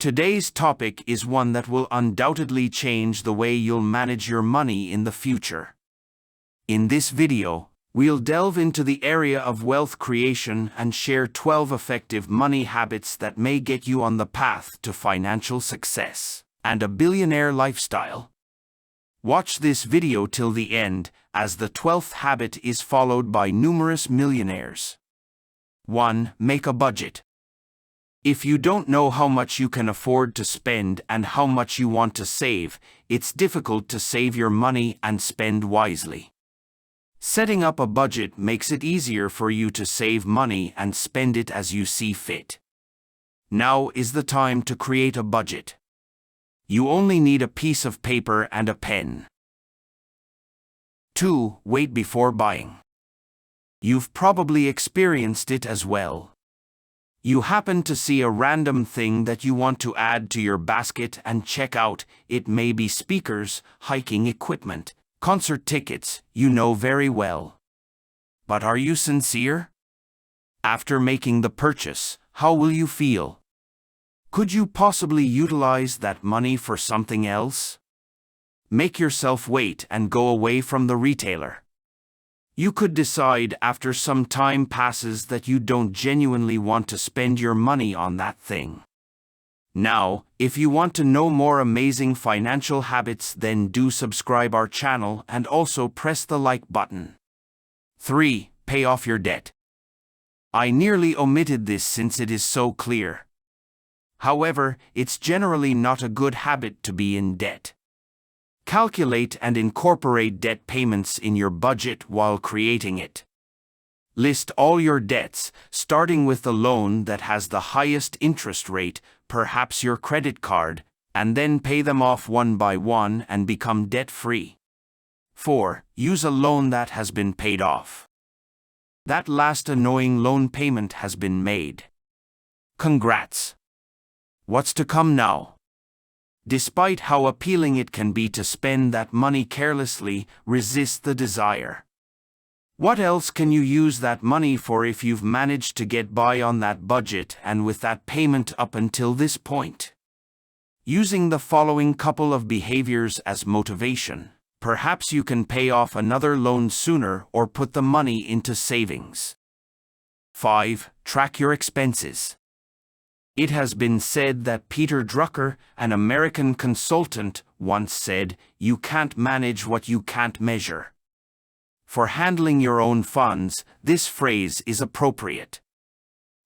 Today's topic is one that will undoubtedly change the way you'll manage your money in the future. In this video, we'll delve into the area of wealth creation and share 12 effective money habits that may get you on the path to financial success and a billionaire lifestyle. Watch this video till the end, as the 12th habit is followed by numerous millionaires. 1. Make a budget. If you don't know how much you can afford to spend and how much you want to save, it's difficult to save your money and spend wisely. Setting up a budget makes it easier for you to save money and spend it as you see fit. Now is the time to create a budget. You only need a piece of paper and a pen. 2. Wait before buying. You've probably experienced it as well. You happen to see a random thing that you want to add to your basket and check out. It may be speakers, hiking equipment, concert tickets, you know very well. But are you sincere? After making the purchase, how will you feel? Could you possibly utilize that money for something else? Make yourself wait and go away from the retailer. You could decide after some time passes that you don't genuinely want to spend your money on that thing. Now, if you want to know more amazing financial habits, then do subscribe our channel and also press the like button. 3. Pay off your debt. I nearly omitted this since it is so clear. However, it's generally not a good habit to be in debt. Calculate and incorporate debt payments in your budget while creating it. List all your debts, starting with the loan that has the highest interest rate, perhaps your credit card, and then pay them off one by one and become debt-free. 4. Use a loan that has been paid off. That last annoying loan payment has been made. Congrats! What's to come now? Despite how appealing it can be to spend that money carelessly, resist the desire. What else can you use that money for if you've managed to get by on that budget and with that payment up until this point? Using the following couple of behaviors as motivation, perhaps you can pay off another loan sooner or put the money into savings. 5. Track your expenses. It has been said that Peter Drucker, an American consultant, once said, "You can't manage what you can't measure." For handling your own funds, this phrase is appropriate.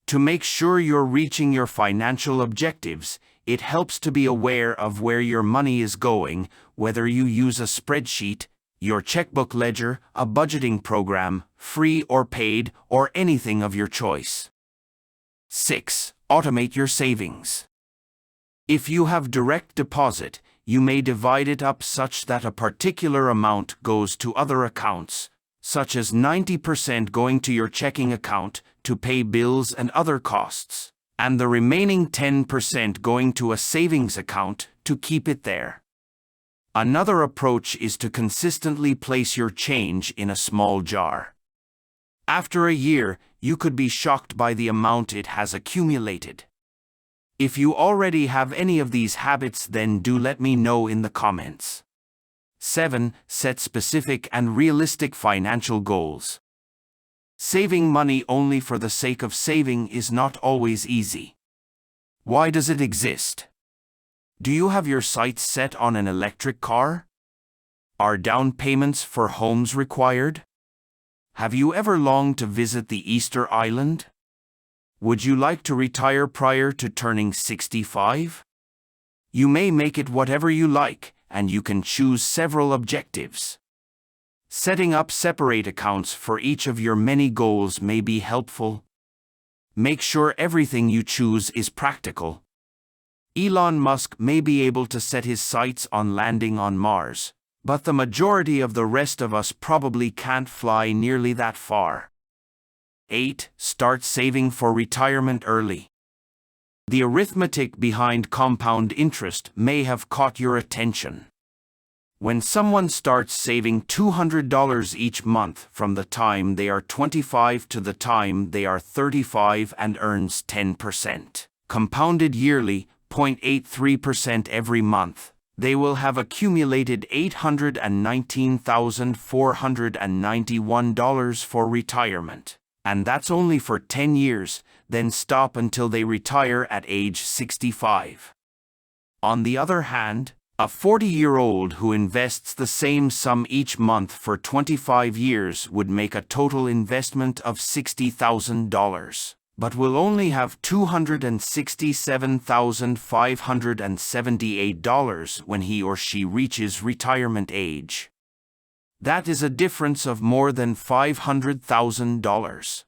To make sure you're reaching your financial objectives, it helps to be aware of where your money is going, whether you use a spreadsheet, your checkbook ledger, a budgeting program, free or paid, or anything of your choice. 6. Automate your savings. If you have direct deposit, you may divide it up such that a particular amount goes to other accounts, such as 90% going to your checking account to pay bills and other costs, and the remaining 10% going to a savings account to keep it there. Another approach is to consistently place your change in a small jar. After a year, you could be shocked by the amount it has accumulated. If you already have any of these habits, then do let me know in the comments. 7. Set specific and realistic financial goals. Saving money only for the sake of saving is not always easy. Why does it exist? Do you have your sights set on an electric car? Are down payments for homes required? Have you ever longed to visit the Easter Island? Would you like to retire prior to turning 65? You may make it whatever you like, and you can choose several objectives. Setting up separate accounts for each of your many goals may be helpful. Make sure everything you choose is practical. Elon Musk may be able to set his sights on landing on Mars, but the majority of the rest of us probably can't fly nearly that far. 8. Start saving for retirement early. The arithmetic behind compound interest may have caught your attention. When someone starts saving $200 each month from the time they are 25 to the time they are 35 and earns 10%, compounded yearly, 0.83% every month, they will have accumulated $819,491 for retirement. And that's only for 10 years, then stop until they retire at age 65. On the other hand, a 40-year-old who invests the same sum each month for 25 years would make a total investment of $60,000, but will only have $267,578 when he or she reaches retirement age. That is a difference of more than $500,000.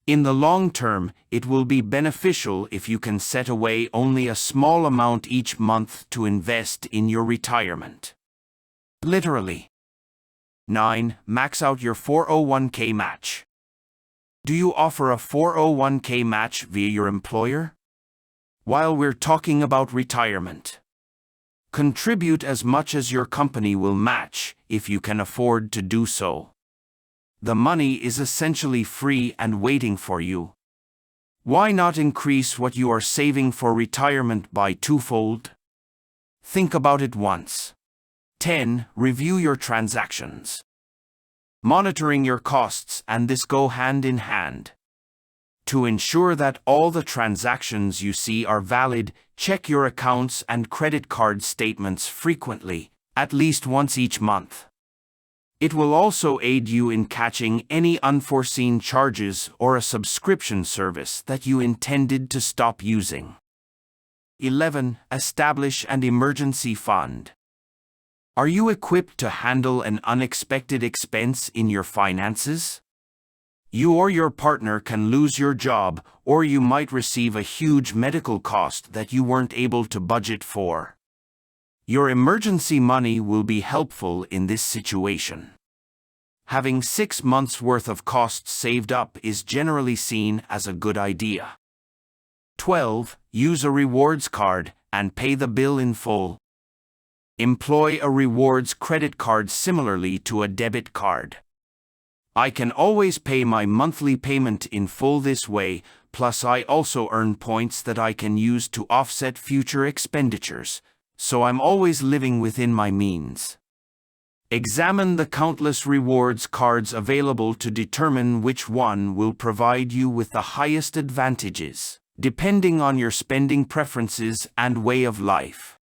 In the long term, it will be beneficial if you can set away only a small amount each month to invest in your retirement. Literally. 9. Max out your 401k match. Do you offer a 401k match via your employer? While we're talking about retirement, contribute as much as your company will match if you can afford to do so. The money is essentially free and waiting for you. Why not increase what you are saving for retirement by twofold? Think about it once. 10. Review your transactions. Monitoring your costs and this go hand in hand. To ensure that all the transactions you see are valid, check your accounts and credit card statements frequently, at least once each month. It will also aid you in catching any unforeseen charges or a subscription service that you intended to stop using. 11. Establish an emergency fund. Are you equipped to handle an unexpected expense in your finances? You or your partner can lose your job, or you might receive a huge medical cost that you weren't able to budget for. Your emergency money will be helpful in this situation. Having 6 months' worth of costs saved up is generally seen as a good idea. 12. Use a rewards card and pay the bill in full. Employ a rewards credit card similarly to a debit card. I can always pay my monthly payment in full this way, plus I also earn points that I can use to offset future expenditures, so I'm always living within my means. Examine the countless rewards cards available to determine which one will provide you with the highest advantages, depending on your spending preferences and way of life.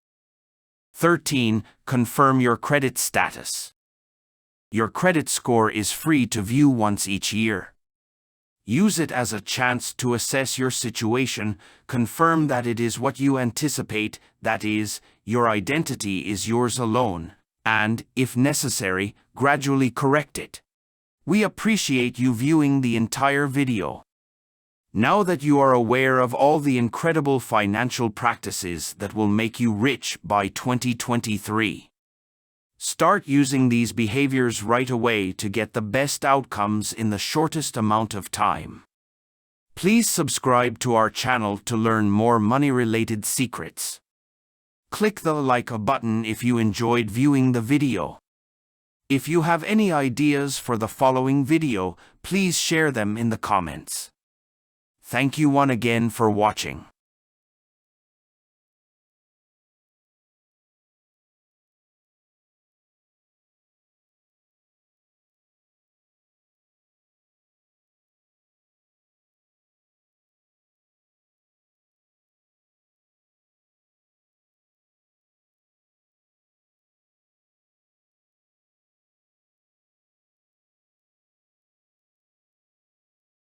13. Confirm your credit status. Your credit score is free to view once each year. Use it as a chance to assess your situation, confirm that it is what you anticipate, that is, your identity is yours alone, and, if necessary, gradually correct it. We appreciate you viewing the entire video. Now that you are aware of all the incredible financial practices that will make you rich by 2023, start using these behaviors right away to get the best outcomes in the shortest amount of time. Please subscribe to our channel to learn more money-related secrets. Click the like button if you enjoyed viewing the video. If you have any ideas for the following video, please share them in the comments. Thank you once again for watching.